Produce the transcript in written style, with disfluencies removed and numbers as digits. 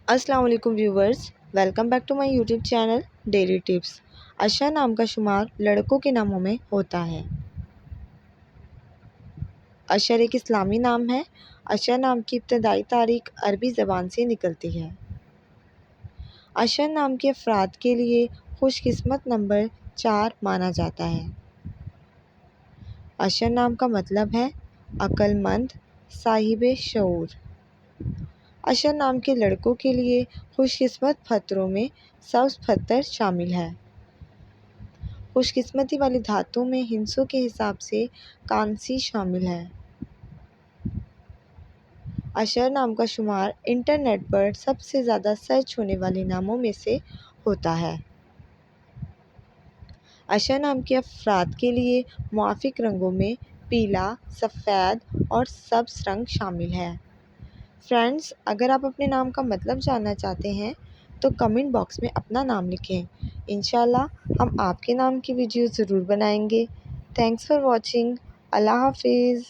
السلام علیکم viewers, welcome back to my YouTube channel daily tips. Ashar نام کا شمار لڑکوں کے ناموں میں ہوتا ہے۔ اشر ایک اسلامی نام ہے۔ اشر نام کی ابتدائی تاریخ عربی زبان سے نکلتی ہے۔ اشر نام کے افراد کے لیے خوش قسمت نمبر 4 مانا جاتا ہے۔ اشر نام کا مطلب ہے عقل مند، صاحب شعور۔ اشر نام کے لڑکوں کے لیے خوش قسمت پتھروں میں سبز پتھر شامل ہے۔ خوش قسمتی والی دھاتوں میں ہندسوں کے حساب سے کانسی شامل ہے۔ اشر نام کا شمار انٹرنیٹ پر سب سے زیادہ سرچ ہونے والے ناموں میں سے ہوتا ہے۔ اشر نام کے افراد کے لیے موافق رنگوں میں پیلا، سفید اور سبز رنگ شامل ہے۔ فرینڈز، اگر آپ اپنے نام کا مطلب جاننا چاہتے ہیں تو کمنٹ باکس میں اپنا نام لکھیں۔ انشاءاللہ ہم آپ کے نام کی ویڈیو ضرور بنائیں گے۔ Thanks for watching. اللہ حافظ۔